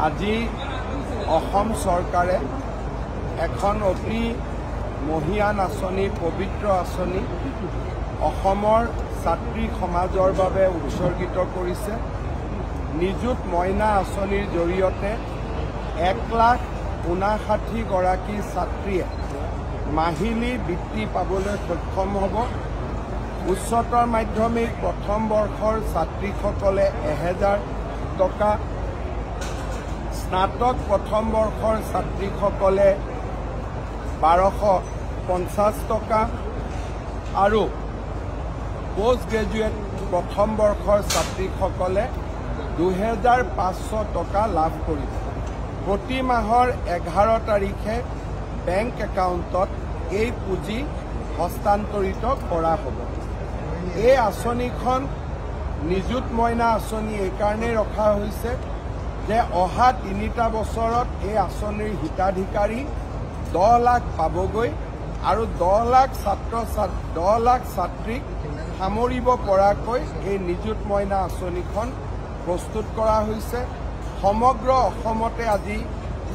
আজি অসম চৰকাৰে এখন অতি মহিয়ান আঁচনি পবিত্ৰ আঁচনি অসমৰ ছাত্ৰী সমাজৰ বাবে উৎসৰ্গিত কৰিছে। নিযুত মইনা আঁচনিৰ জৰিয়তে 1,59,000 গৰাকী ছাত্ৰীয়ে মাহিলী বৃত্তি পাবলৈ সক্ষম হ'ব। উচ্চতৰ মাধ্যমিক প্ৰথম বৰ্ষৰ ছাত্ৰীসকলে 1000 টকা, স্নাতক প্ৰথম বৰ্ষৰ ছাত্ৰীসকলে 1250 টকা আৰু পোষ্ট গ্ৰেজুৱেট প্ৰথম বৰ্ষৰ ছাত্ৰীসকলে 2500 টকা লাভ কৰিব। প্ৰতি মাহৰ 11 তাৰিখে বেংক একাউণ্টত এই পুঁজি হস্তান্তৰিত কৰা হ'ব। এই আঁচনিখন নিযুত মইনা আঁচনি এইকাৰণেই ৰখা হৈছে যে অহা 3টা বছৰত এই আঁচনিৰ হিতাধিকাৰী 10 লাখ পাবগৈ আৰু 10 লাখ ছাত্ৰীক সামৰিব পৰাকৈ এই নিযুত মইনা আঁচনিখন প্ৰস্তুত কৰা হৈছে। সমগ্ৰ অসমতে আজি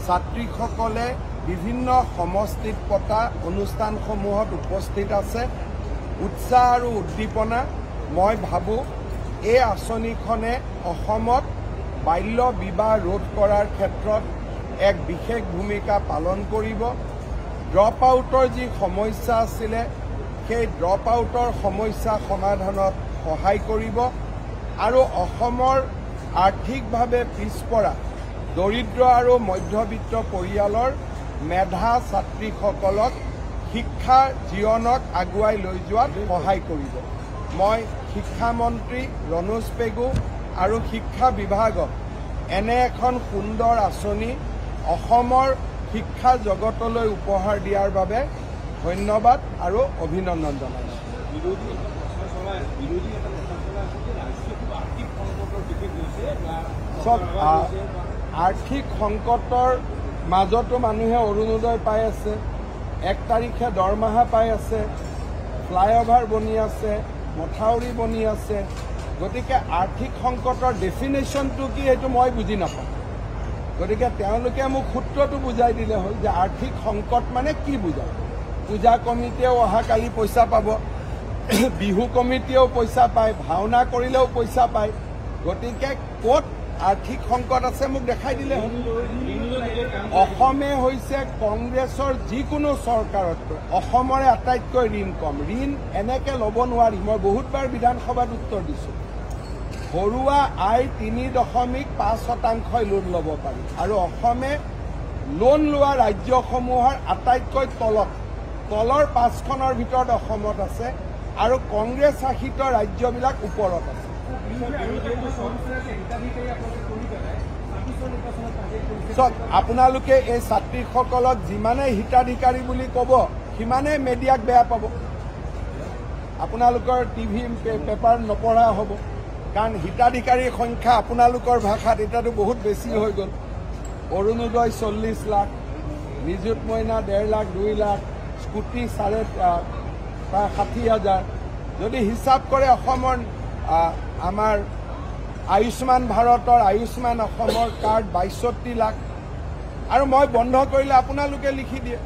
ছাত্ৰীসকলে বিভিন্ন সমষ্টিত পতা অনুষ্ঠানসমূহত উপস্থিত আছে। উৎসাহ আৰু উদ্দীপনা। মই ভাবোঁ এই আঁচনিখনে অসমত বাল্য বিবাহ ৰোধ কৰাৰ ক্ষেত্ৰত এক বিশেষ ভূমিকা পালন কৰিব। ড্ৰপ আউটৰ যি সমস্যা আছিলে সেই ড্ৰপ আউটৰ সমস্যা সমাধানত সহায় কৰিব আৰু অসমৰ আৰ্থিকভাৱে পিছপৰা দৰিদ্ৰ আৰু মধ্যবিত্ত পৰিয়ালৰ মেধা ছাত্ৰীসকলক শিক্ষা জীৱনক আগুৱাই লৈ যোৱাত সহায় কৰিব। মই শিক্ষামন্ত্ৰী ৰণোজ পেগু আৰু শিক্ষা বিভাগক এনে এখন সুন্দৰ আঁচনি অসমৰ শিক্ষা জগতলৈ উপহাৰ দিয়াৰ বাবে ধন্যবাদ আৰু অভিনন্দন জনাইছোঁ। আৰ্থিক সংকটৰ মাজতো মানুহে অৰুণোদয় পাই আছে, 1 তাৰিখে দৰমহা পাই আছে, ফ্লাইঅভাৰ বনি আছে, মথাউৰি বনি আছে। গতিকে আৰ্থিক সংকটৰ ডেফিনেশ্যনটো কি সেইটো মই বুজি নাপাওঁ। গতিকে তেওঁলোকে মোক সূত্ৰটো বুজাই দিলে হ'ল যে আৰ্থিক সংকট মানে কি বুজায়। পূজা কমিটিয়েও অহাকালি পইচা পাব, বিহু কমিটিয়েও পইচা পায়, ভাওনা কৰিলেও পইচা পায়। গতিকে ক'ত আৰ্থিক সংকট আছে মোক দেখাই দিলে হ'ল। অসমে হৈছে কংগ্ৰেছৰ যিকোনো চৰকাৰতকৈ অসমৰে আটাইতকৈ ঋণ কম। ঋণ এনেকৈ ল'ব নোৱাৰি। মই বহুতবাৰ বিধানসভাত উত্তৰ দিছোঁ। ঘৰুৱা আয় 3.5% লোন ল'ব পাৰি আৰু অসমে লোন লোৱা ৰাজ্যসমূহৰ আটাইতকৈ তলৰ 5খনৰ ভিতৰত অসমত আছে আৰু কংগ্ৰেছ শাসিত ৰাজ্যবিলাক ওপৰত আছে। আপোনালোকে এই ছাত্ৰীসকলক যিমানেই হিতাধিকাৰী বুলি ক'ব সিমানেই মেডিয়াক বেয়া পাব। আপোনালোকৰ টিভি পেপাৰ নপঢ়া হ'ব। কাৰণ হিতাধিকাৰীৰ সংখ্যা আপোনালোকৰ ভাষাত এতিয়াতো বহুত বেছি হৈ গ'ল। অৰুণোদয় 40 লাখ, নিযুত মইনা 1.5 লাখ, 2 লাখ, স্কুটি প্ৰায় 60,000। যদি হিচাপ কৰে অসমৰ আমাৰ আয়ুষ্মান ভাৰতৰ আয়ুষ্মান অসমৰ কাৰ্ড 62 লাখ আৰু মই বন্ধ কৰিলে আপোনালোকে লিখি দিয়ে।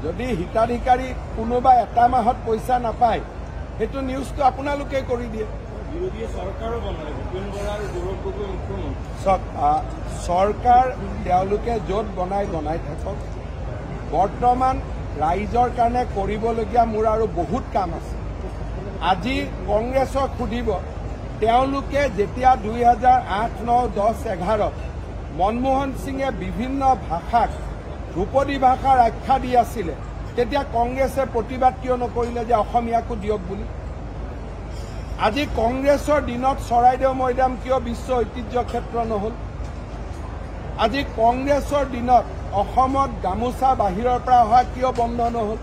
যদি হিতাধিকাৰী কোনোবা এটা মাহত পইচা নাপায় সেইটো নিউজটো আপোনালোকে কৰি দিয়ে। চৰকাৰ তেওঁলোকে য'ত বনাই থাকক। বৰ্তমান ৰাইজৰ কাৰণে কৰিবলগীয়া মোৰ আৰু বহুত কাম আছে। আজি কংগ্ৰেছক সুধিব তেওঁলোকে যেতিয়া 2008, 9, 10, 11 মনমোহন সিঙে বিভিন্ন ভাষাক ধ্ৰুপদী ভাষাৰ আখ্যা দি আছিলে তেতিয়া কংগ্ৰেছে প্ৰতিবাদ কিয় নকৰিলে যে অসমীয়াকো দিয়ক বুলি। আজি কংগ্ৰেছৰ দিনত চৰাইদেউ মৈদাম কিয় বিশ্ব ঐতিহ্য ক্ষেত্ৰ নহ'ল। আজি কংগ্ৰেছৰ দিনত অসমত গামোচা বাহিৰৰ পৰা অহা কিয় বন্ধ নহ'ল।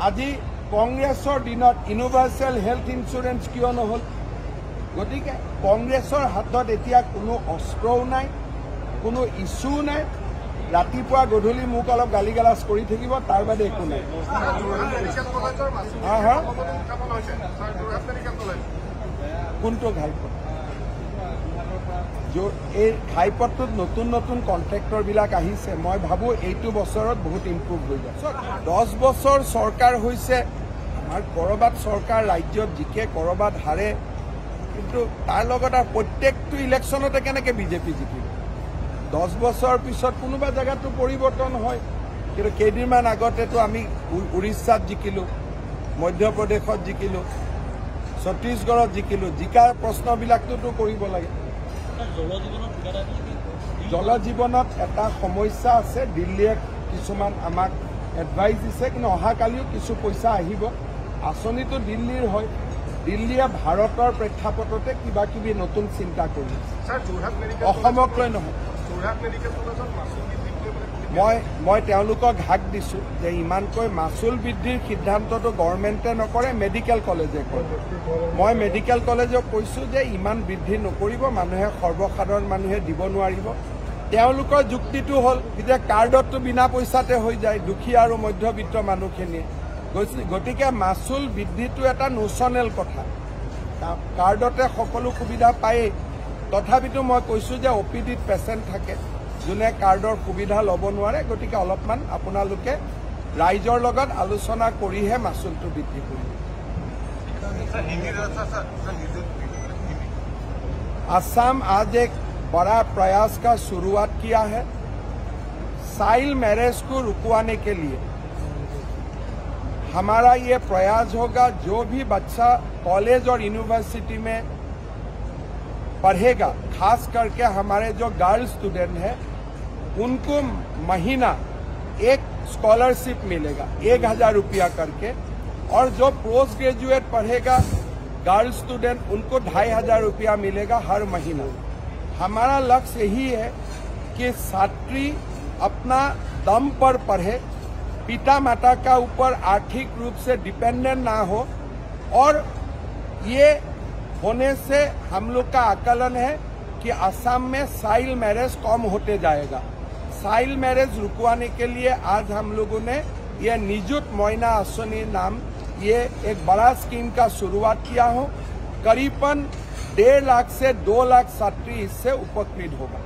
আজি কংগ্ৰেছৰ দিনত ইউনিভাৰ্চেল হেল্থ ইঞ্চুৰেঞ্চ কিয় নহ'ল। গতিকে কংগ্ৰেছৰ হাতত এতিয়া কোনো অস্ত্ৰও নাই, কোনো ইছ্যুও নাই। ৰাতিপুৱা গধূলি মোক অলপ গালি গালাজ কৰি থাকিব, তাৰ বাদে একো নাই। কোনটো ঘাইপথ? এই ঘাইপথটোত নতুন নতুন কন্ট্ৰেক্টৰবিলাক আহিছে মই ভাবোঁ এইটো বছৰত বহুত ইম্প্ৰুভ হৈ যায় 10 বছৰ চৰকাৰ হৈছে আমাৰ ক'ৰবাত চৰকাৰ ৰাজ্যত জিকে ক'ৰবাত হাৰে কিন্তু তাৰ লগত আৰু প্ৰত্যেকটো ইলেকশ্যনতে কেনেকৈ বিজেপি জিকিব 10 বছৰ পিছত কোনোবা জেগাতো পৰিৱৰ্তন হয় কিন্তু কেইদিনমান আগতেতো আমি উৰিষ্যাত জিকিলোঁ মধ্যপ্ৰদেশত জিকিলোঁ ছত্তীশগড়ত জিকিলোঁ জিকাৰ প্ৰশ্নবিলাকটোতো কৰিব লাগে জল জীৱনত এটা সমস্যা আছে দিল্লীয়ে কিছুমান আমাক এডভাইচ দিছে কিন্তু অহাকালিও কিছু পইচা আহিব আঁচনিটো দিল্লীৰ হয় দিল্লীয়ে ভাৰতৰ প্ৰেক্ষাপটতে কিবা কিবি নতুন চিন্তা কৰি অসমক লৈ নহয় মই তেওঁলোকক হাক দিছোঁ যে ইমানকৈ মাচুল বৃদ্ধিৰ সিদ্ধান্তটো গভৰ্ণমেণ্টে নকৰে মেডিকেল কলেজে কৰে মই মেডিকেল কলেজক কৈছোঁ যে ইমান বৃদ্ধি নকৰিব মানুহে সৰ্বসাধাৰণ মানুহে দিব নোৱাৰিব তেওঁলোকৰ যুক্তিটো হ'ল যে কাৰ্ডতটো বিনা পইচাতে হৈ যায় দুখীয়া আৰু মধ্যবিত্ত মানুহখিনিয়ে গতিকে মাচুল বৃদ্ধিটো এটা নোচনেল কথা কাৰ্ডতে সকলো সুবিধা পায়েই তথাপিতো মই কৈছোঁ যে অপিডিত পেচেণ্ট থাকে যোনে কাৰ্ডৰ সুবিধা ল'ব নোৱাৰে গতিকে অলপমান আপোনালোকে ৰাইজৰ লগত আলোচনা কৰিহে মাচুলটো বৃদ্ধি কৰিব असम आज एक बड़ा प्रयास का शुरुआत किया है चाइल्ड मैरिज को रुकवाने के लिए हमारा ये प्रयास होगा जो भी बच्चा कॉलेज और यूनिवर्सिटी में पढ़ेगा खास करके हमारे जो गर्ल स्टूडेंट हैं उनको महीना एक स्कॉलरशिप मिलेगा 1000 रुपया करके और जो पोस्ट ग्रेजुएट पढ़ेगा गर्ल स्टूडेंट उनको 2500 रुपया मिलेगा हर महीना हमारा लक्ष्य यही है कि छात्री अपना दम पर पढ़े पिता माता का ऊपर आर्थिक रूप से डिपेंडेंट ना हो और ये होने से हम लोग का आकलन है कि असम में चाइल्ड मैरिज कम होते जाएगा चाइल्ड मैरिज रुकवाने के लिए आज हम लोगों ने ये निजुत मोइना आसनी नाम ये एक बड़ा स्कीम का शुरुआत किया हो करीबन 1.5 लाख से 2 लाख छात्री इससे उपकृत होगा